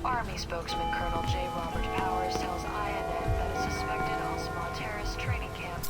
Army spokesman Colonel J. Robert Powers tells INN that a suspected Al-Shabaab terrorist training camp.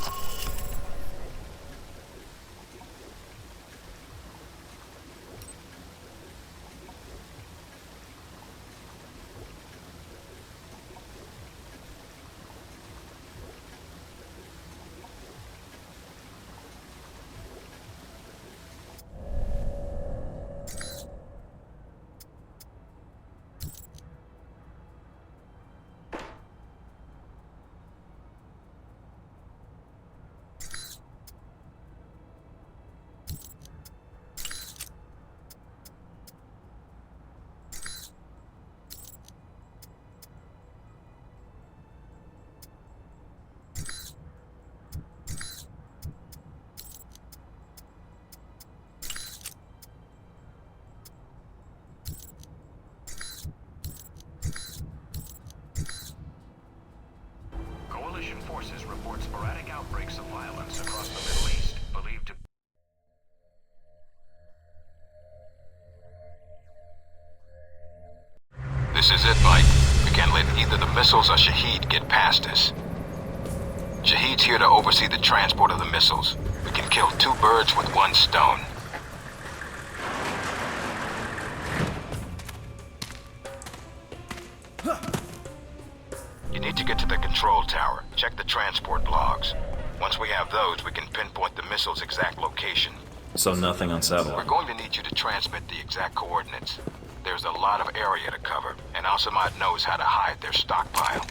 Coalition forces report sporadic outbreaks of violence across the Middle East, believed to... This is it, Mike. We can't let either the missiles or Shaheed get past us. Shaheed's here to oversee the transport of the missiles. We can kill two birds with one stone. You need to get to the control tower. Check the transport logs. Once we have those, we can pinpoint the missile's exact location. So nothing on We're satellite. going to need you to transmit the exact coordinates. There's a lot of area to cover, and Al-Samad knows how to hide their stockpile.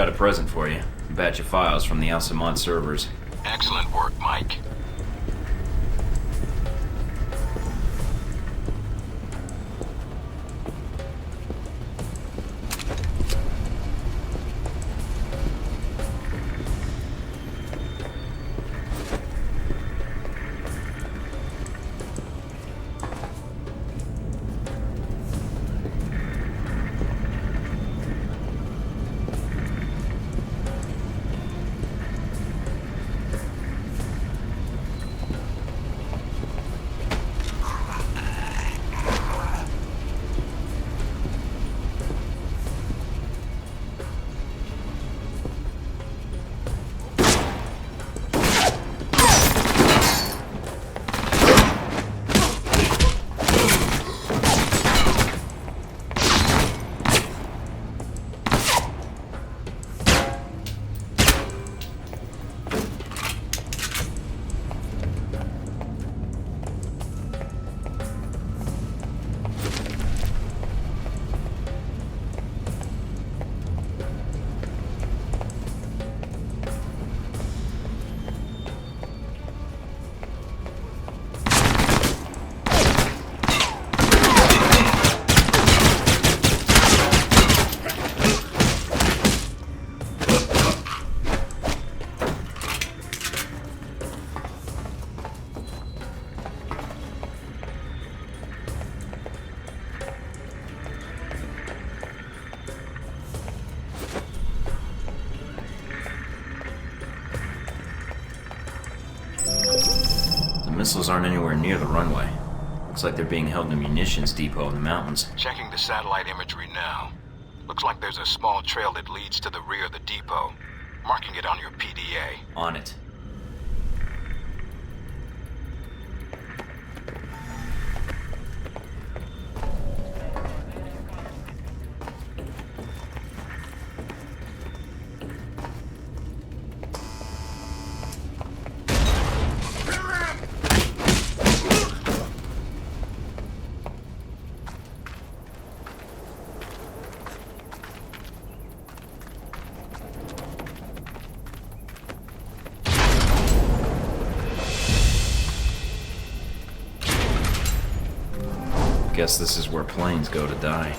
got a present for you. A batch of files from the Alcemont servers. Excellent work, Mike. The missiles aren't anywhere near the runway. Looks like they're being held in a munitions depot in the mountains. Checking the satellite imagery now. Looks like there's a small trail that leads to the rear of the depot. Marking it on your PDA. On it. Guess this is where planes go to die.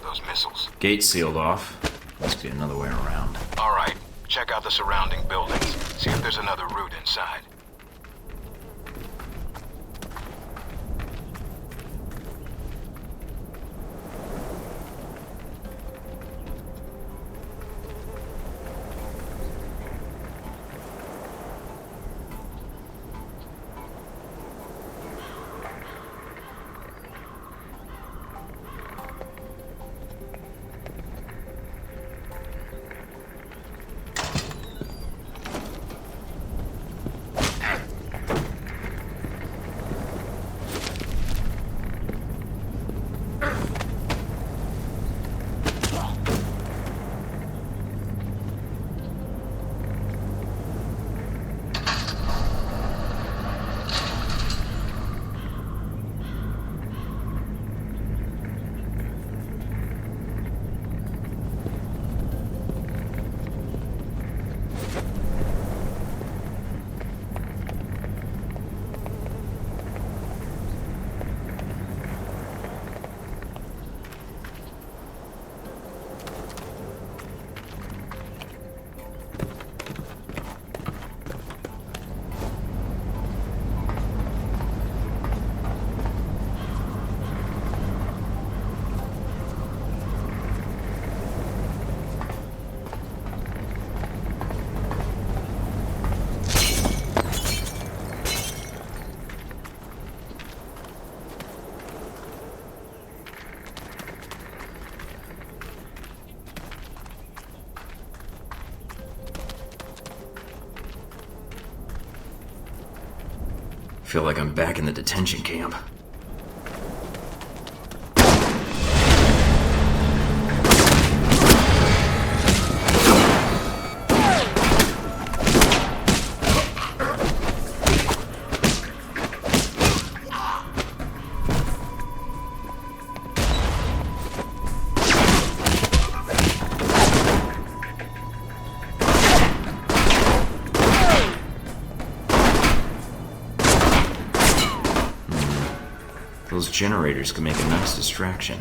those missiles. Gate sealed off. Must be another way around. All right, check out the surrounding buildings. See if there's another route inside. Feel like I'm back in the detention camp. Those generators could make a nice distraction.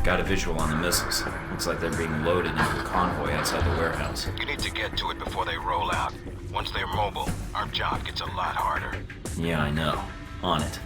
Got a visual on the missiles. Looks like they're being loaded into a convoy outside the warehouse. You need to get to it before they roll out. Once they're mobile, our job gets a lot harder. Yeah, I know. On it.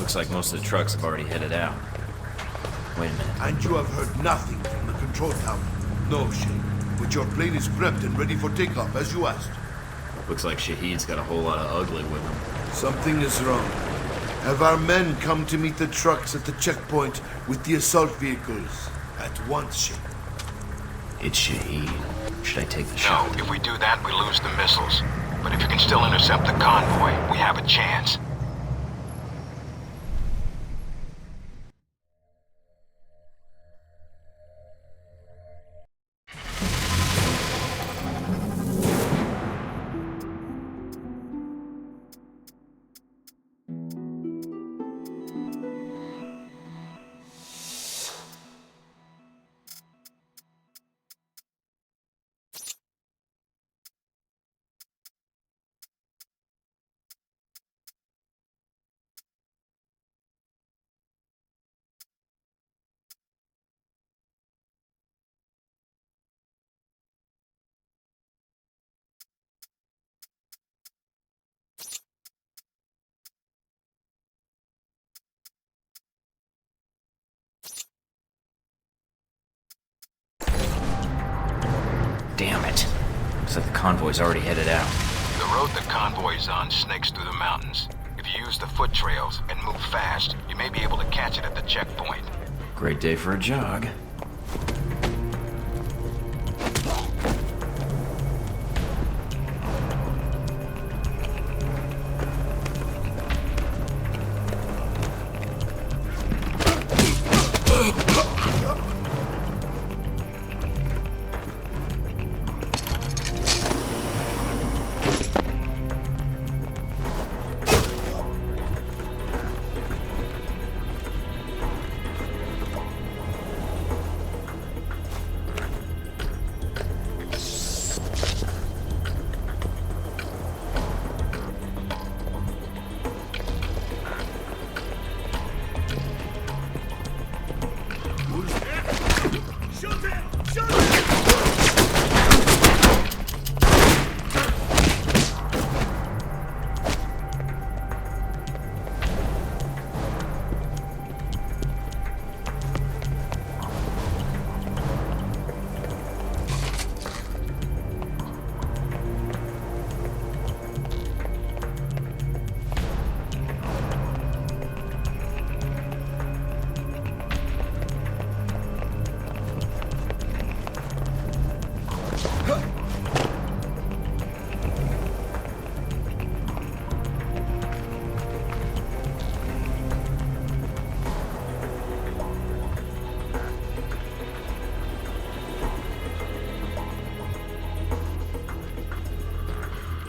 Looks like most of the trucks have already headed out. Wait a minute. And you have heard nothing from the control tower? No, Shane. But your plane is prepped and ready for takeoff, as you asked. Looks like Shahid's got a whole lot of ugly with him. Something is wrong. Have our men come to meet the trucks at the checkpoint with the assault vehicles? At once, Shane. It's Shahid. Should I take the No, shot? if we do that, we lose the missiles. But if you can still intercept the convoy, we have a chance. Damn it. Looks like the convoy's already headed out. The road the convoy is on snakes through the mountains. If you use the foot trails and move fast, you may be able to catch it at the checkpoint. Great day for a jog.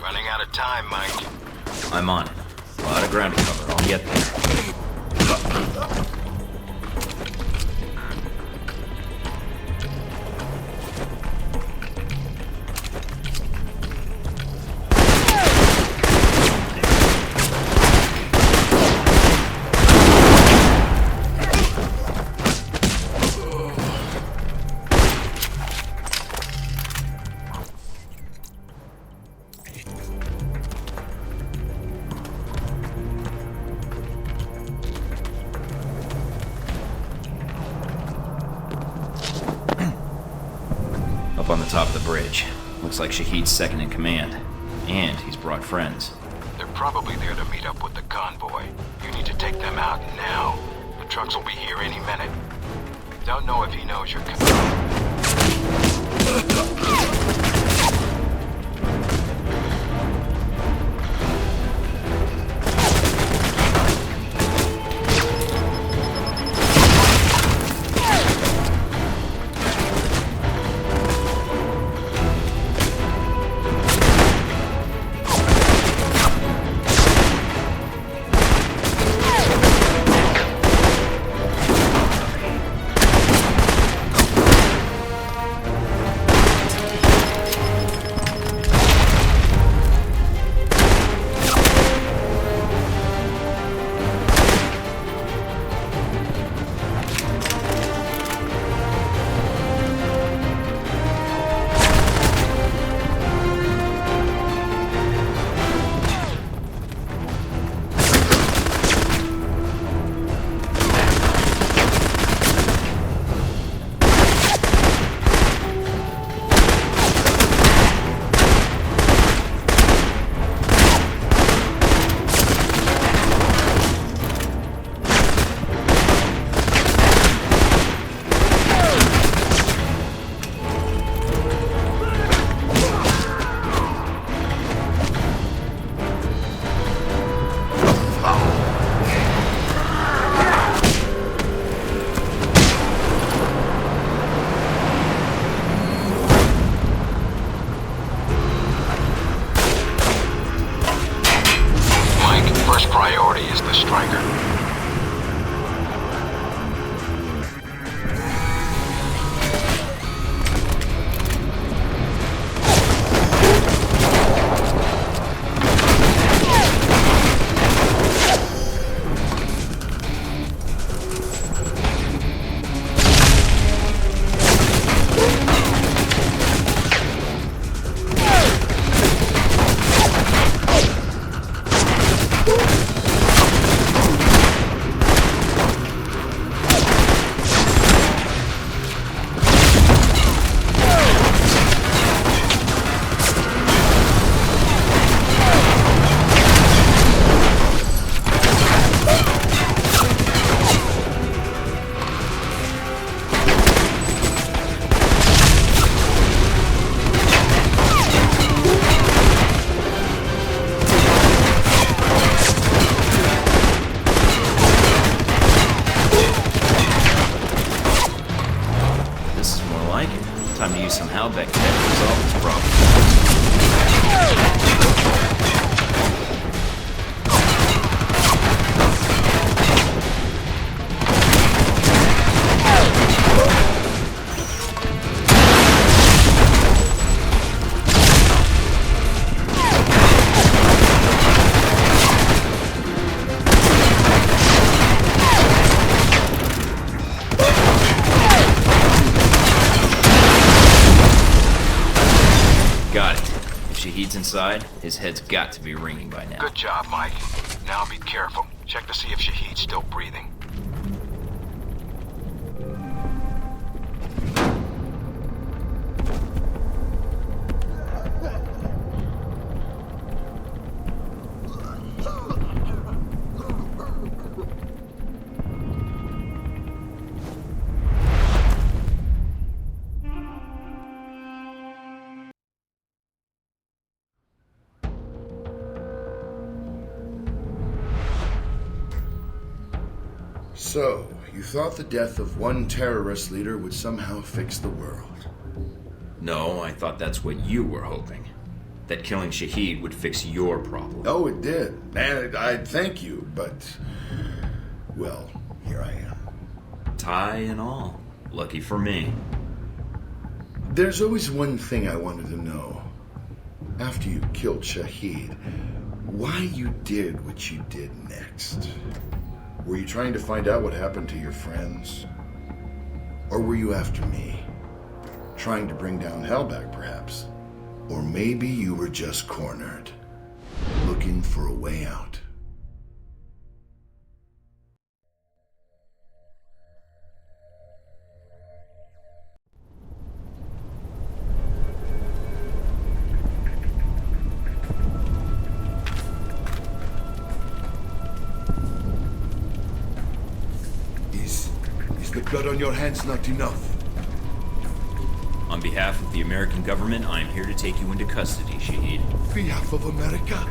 Running out of time, Mike. I'm on it. A lot of ground to cover. I'll get there. Up on the top of the bridge. Looks like Shahid's second in command. And he's brought friends. They're probably there to meet up with the convoy. You need to take them out now. The trucks will be here any minute. Don't know if he knows you're coming. is the striker. Time to use some Halbeck tech to resolve this problem. Got it. If Shahid's inside, his head's got to be ringing by now. Good job, Mike. Now be careful. Check to see if Shahid's still breathing. So, you thought the death of one terrorist leader would somehow fix the world? No, I thought that's what you were hoping. That killing Shahid would fix your problem. Oh, it did. And I'd thank you, but... well, here I am. Tie and all. Lucky for me. There's always one thing I wanted to know. After you killed Shahid, why you did what you did next. Were you trying to find out what happened to your friends? Or were you after me? Trying to bring down Halbeck, perhaps? Or maybe you were just cornered, looking for a way out. Is the blood on your hands not enough? On behalf of the American government, I am here to take you into custody, Shahid. Behalf of America?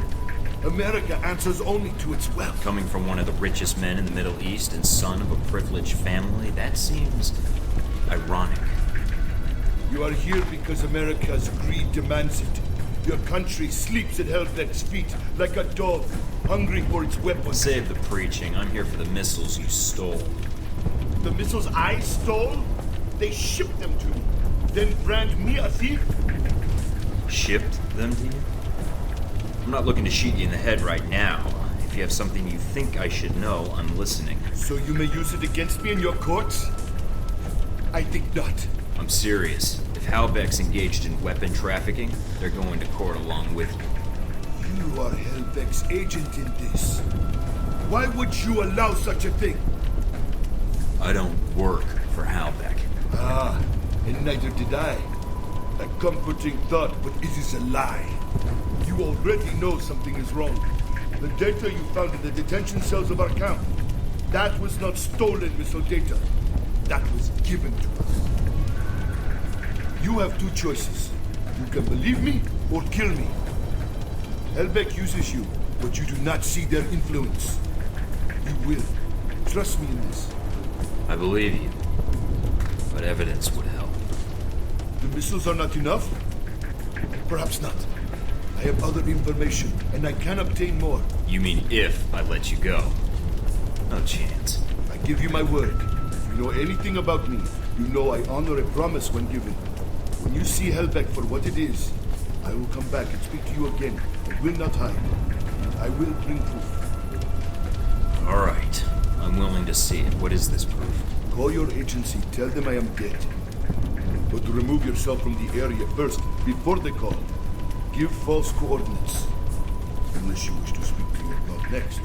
America answers only to its wealth. Coming from one of the richest men in the Middle East and son of a privileged family, that seems ironic. You are here because America's greed demands it. Your country sleeps at Halbeck's feet like a dog, hungry for its weapons. Save the preaching. I'm here for the missiles you stole. The missiles I stole? They shipped them to me. Then brand me a thief? Shipped them to you? I'm not looking to shoot you in the head right now. If you have something you think I should know, I'm listening. So you may use it against me in your courts? I think not. I'm serious. If Halbeck's engaged in weapon trafficking, they're going to court along with you. You are Halbeck's agent in this. Why would you allow such a thing? I don't work for Halbeck. Ah, and neither did I. A comforting thought, but it is a lie. You already know something is wrong. The data you found in the detention cells of our camp, that was not stolen missile data. That was given to us. You have two choices. You can believe me or kill me. Halbeck uses you, but you do not see their influence. You will. Trust me in this. I believe you, but evidence would help. The missiles are not enough? Perhaps not. I have other information, and I can obtain more. You mean if I let you go? No chance. I give you my word. If you know anything about me, you know I honor a promise when given. When you see Helbeck for what it is, I will come back and speak to you again. I will not hide. I will bring proof. All right. I'm willing to see it. What is this proof? Call your agency, tell them I am dead. But remove yourself from the area first, before they call. Give false coordinates. Unless you wish to speak to your god next.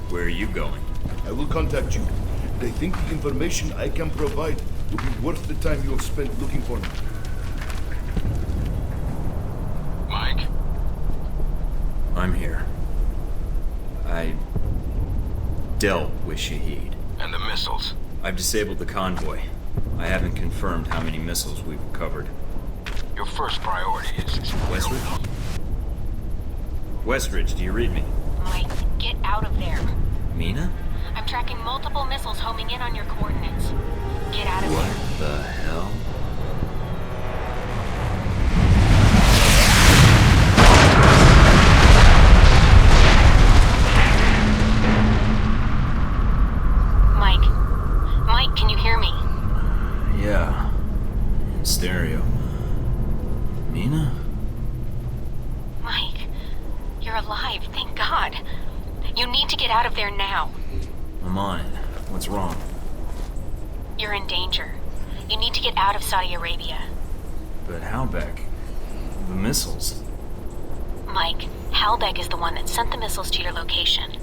Where are you going? I will contact you. And I think the information I can provide will be worth the time you have spent looking for me. Mike? I'm here. I dealt with Shahid. And the missiles. I've disabled the convoy. I haven't confirmed how many missiles we've recovered. Your first priority is Westridge? Westridge, do you read me? Mike, get out of there. Mina? I'm tracking multiple missiles homing in on your coordinates. Get out of there. What the hell? Mike, can you hear me? Yeah. In stereo. Mina? Mike, you're alive, thank God. You need to get out of there now. I'm on it. What's wrong? You're in danger. You need to get out of Saudi Arabia. But Halbeck... the missiles... Mike, Halbeck is the one that sent the missiles to your location.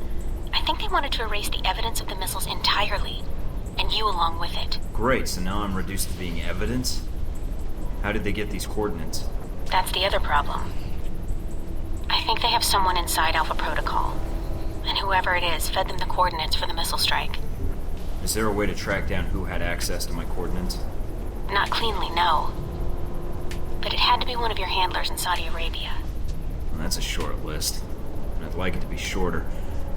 I think they wanted to erase the evidence of the missiles entirely, and you along with it. Great, so now I'm reduced to being evidence? How did they get these coordinates? That's the other problem. I think they have someone inside Alpha Protocol, and whoever it is fed them the coordinates for the missile strike. Is there a way to track down who had access to my coordinates? Not cleanly, no. But it had to be one of your handlers in Saudi Arabia. Well, that's a short list. And I'd like it to be shorter.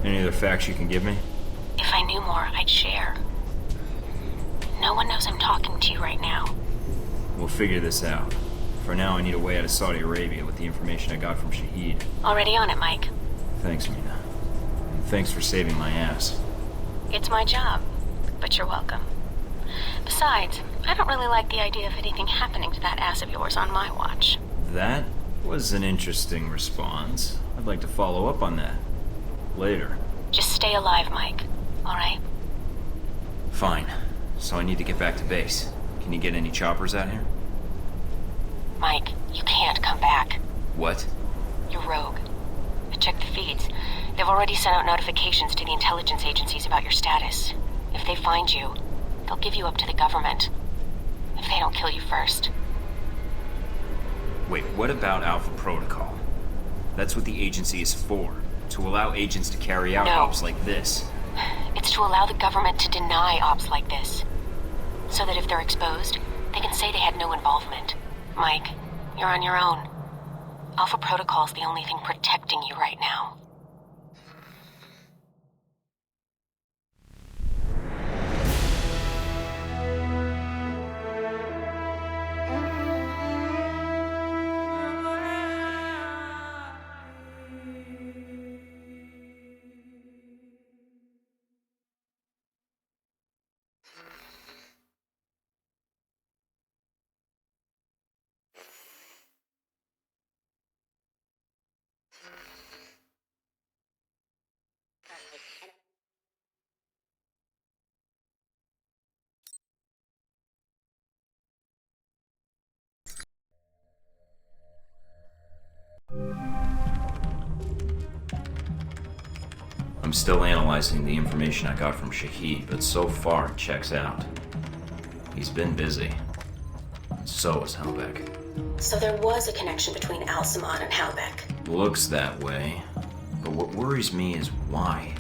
Any other facts you can give me? If I knew more, I'd share. No one knows I'm talking to you right now. We'll figure this out. For now, I need a way out of Saudi Arabia with the information I got from Shahid. Already on it, Mike. Thanks, Mina. And thanks for saving my ass. It's my job, but you're welcome. Besides, I don't really like the idea of anything happening to that ass of yours on my watch. That was an interesting response. I'd like to follow up on that. Later. Just stay alive, Mike. All right? Fine. So I need to get back to base. Can you get any choppers out here? Mike, you can't come back. What? You're rogue. I checked the feeds. They've already sent out notifications to the intelligence agencies about your status. If they find you, they'll give you up to the government. If they don't kill you first. Wait, what about Alpha Protocol? That's what the agency is for. To allow agents to carry out No. ops like this. It's to allow the government to deny ops like this. So that if they're exposed, they can say they had no involvement. Mike, you're on your own. Alpha Protocol's the only thing protecting you right now. I'm still analyzing the information I got from Shahid, but so far it checks out. He's been busy. So is Halbeck. So there was a connection between Al-Samad and Halbeck. Looks that way. But what worries me is why.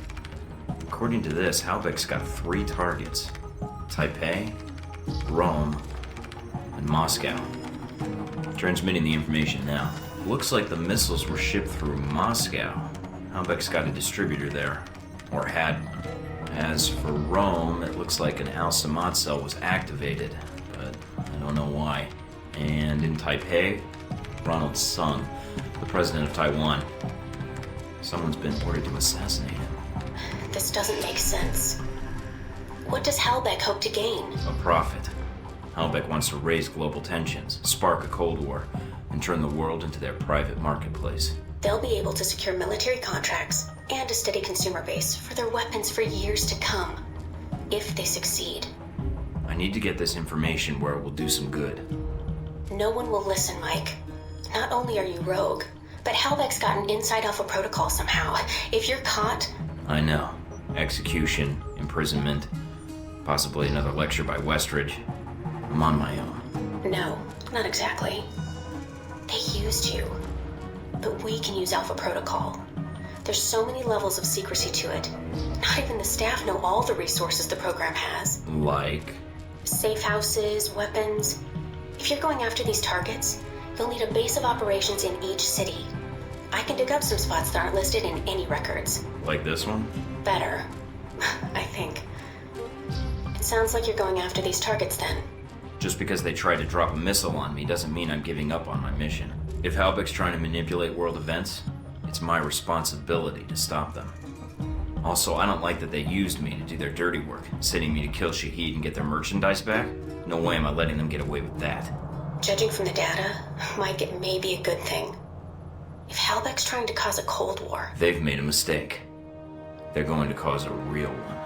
According to this, Halbeck's got 3 targets. Taipei, Rome, and Moscow. Transmitting the information now. Looks like the missiles were shipped through Moscow. Halbeck's got a distributor there. Or had one. As for Rome, it looks like an Al-Samad cell was activated, but I don't know why. And in Taipei, Ronald Sung. the president of Taiwan. Someone's been ordered to assassinate him. This doesn't make sense. What does Halbeck hope to gain? A profit. Halbeck wants to raise global tensions, spark a Cold War, and turn the world into their private marketplace. They'll be able to secure military contracts and a steady consumer base for their weapons for years to come, if they succeed. I need to get this information where it will do some good. No one will listen, Mike. Not only are you rogue, but Halbeck's got an inside Alpha protocol somehow. If you're caught... I know. Execution, imprisonment, possibly another lecture by Westridge. I'm on my own. No, not exactly. They used you. But we can use Alpha Protocol. There's so many levels of secrecy to it. Not even the staff know all the resources the program has. Like? Safe houses, weapons. If you're going after these targets, you'll need a base of operations in each city. I can dig up some spots that aren't listed in any records. Like this one? Better. I think. It sounds like you're going after these targets then. Just because they tried to drop a missile on me doesn't mean I'm giving up on my mission. If Halbeck's trying to manipulate world events, it's my responsibility to stop them. Also, I don't like that they used me to do their dirty work, sending me to kill Shaheed and get their merchandise back. No way am I letting them get away with that. Judging from the data, Mike, it may be a good thing. If Halbeck's trying to cause a Cold War... They've made a mistake. They're going to cause a real one.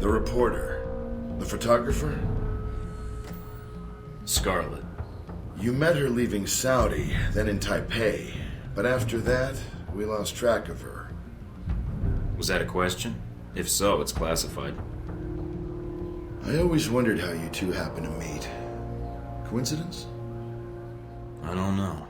The reporter. The photographer? Scarlet. You met her leaving Saudi, then in Taipei. But after that, we lost track of her. Was that a question? If so, it's classified. I always wondered how you two happened to meet. Coincidence? I don't know.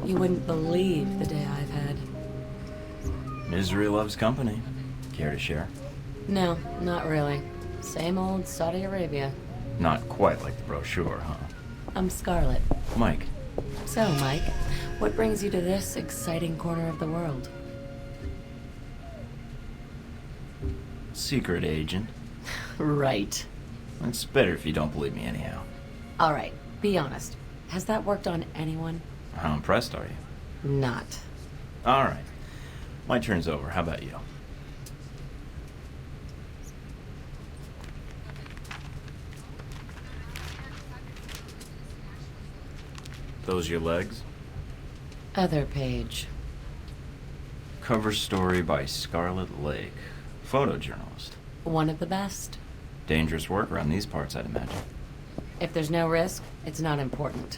You wouldn't believe the day I've had. Misery loves company. Care to share? No, not really. Same old Saudi Arabia. Not quite like the brochure, huh? I'm Scarlet. Mike. So, Mike, what brings you to this exciting corner of the world? Secret agent. Right. It's better if you don't believe me anyhow. Alright, be honest. Has that worked on anyone? How impressed are you? Not. Alright. My turn's over. How about you? Those your legs? Other page. Cover story by Scarlet Lake. Photojournalist. One of the best. Dangerous work around these parts, I'd imagine. If there's no risk, it's not important.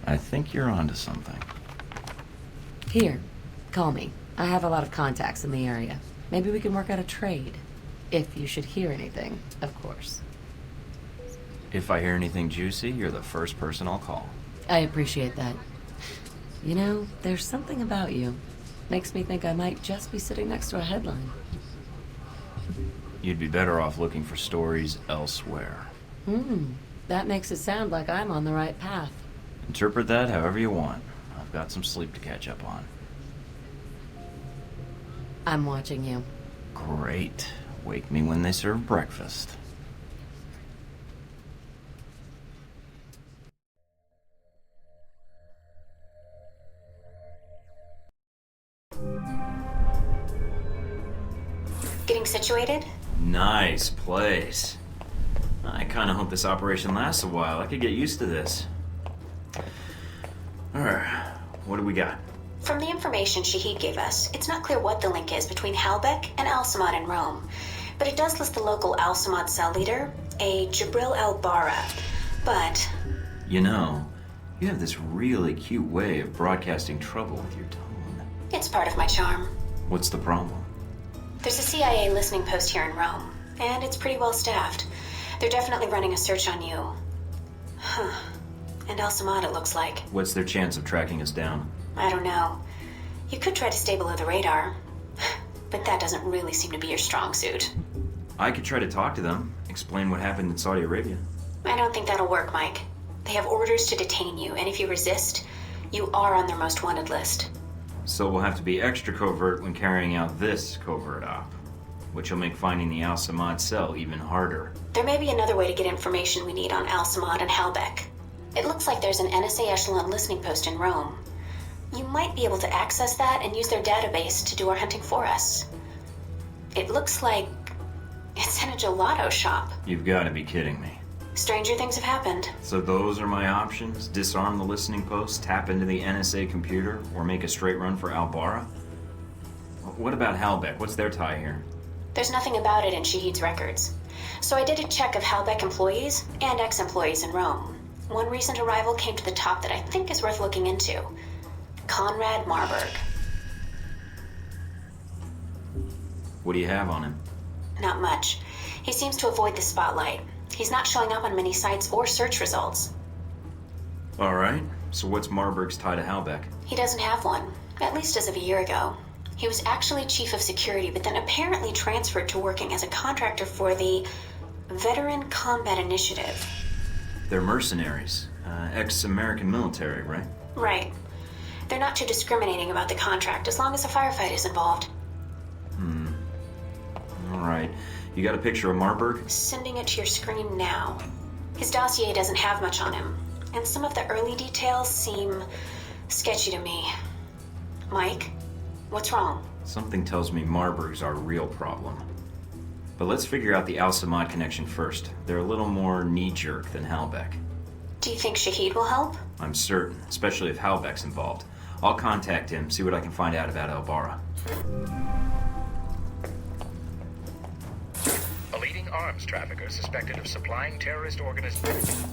I think you're onto something. Here, call me. I have a lot of contacts in the area. Maybe we can work out a trade. If you should hear anything, of course. If I hear anything juicy, you're the first person I'll call. I appreciate that. You know, there's something about you. Makes me think I might just be sitting next to a headline. You'd be better off looking for stories elsewhere. That makes it sound like I'm on the right path. Interpret that however you want. I've got some sleep to catch up on. I'm watching you. Great. Wake me when they serve breakfast. Getting situated? Nice place. I kind of hope this operation lasts a while. I could get used to this. Alright, what do we got? From the information Shahid gave us, it's not clear what the link is between Halbeck and Al-Samad in Rome. But it does list the local Al-Samad cell leader, a Jibril al-Bara. But... You know, you have this really cute way of broadcasting trouble with your tone. it's part of my charm. What's the problem? There's a CIA listening post here in Rome, and it's pretty well staffed. They're definitely running a search on you. Huh. And Al-Samad, it looks like. What's their chance of tracking us down? I don't know. You could try to stay below the radar, but that doesn't really seem to be your strong suit. I could try to talk to them, explain what happened in Saudi Arabia. I don't think that'll work, Mike. They have orders to detain you, and if you resist, you are on their most wanted list. So we'll have to be extra covert when carrying out this covert op, which will make finding the Al-Samad cell even harder. There may be another way to get information we need on Al-Samad and Halbeck. It looks like there's an NSA Echelon listening post in Rome. You might be able to access that and use their database to do our hunting for us. It looks like it's in a gelato shop. You've got to be kidding me. Stranger things have happened. So those are my options? Disarm the listening post, tap into the NSA computer, or make a straight run for Al-Bara? What about Halbeck? What's their tie here? There's nothing about it in Shahid's records. So I did a check of Halbeck employees and ex-employees in Rome. One recent arrival came to the top that I think is worth looking into. Conrad Marburg. What do you have on him? Not much. He seems to avoid the spotlight. He's not showing up on many sites or search results. All right. So what's Marburg's tie to Halbeck? He doesn't have one, at least as of a year ago. He was actually chief of security, but then apparently transferred to working as a contractor for the Veteran Combat Initiative. They're mercenaries. Ex-American military, right? Right. They're not too discriminating about the contract as long as a firefight is involved. All right. You got a picture of Marburg? Sending it to your screen now. His dossier doesn't have much on him, and some of the early details seem sketchy to me. Mike, what's wrong? Something tells me Marburg's our real problem. But let's figure out the Al-Samad connection first. They're a little more knee-jerk than Halbeck. Do you think Shahid will help? I'm certain, especially if Halbeck's involved. I'll contact him, see what I can find out about Al-Bara. A leading arms trafficker suspected of supplying terrorist organizations.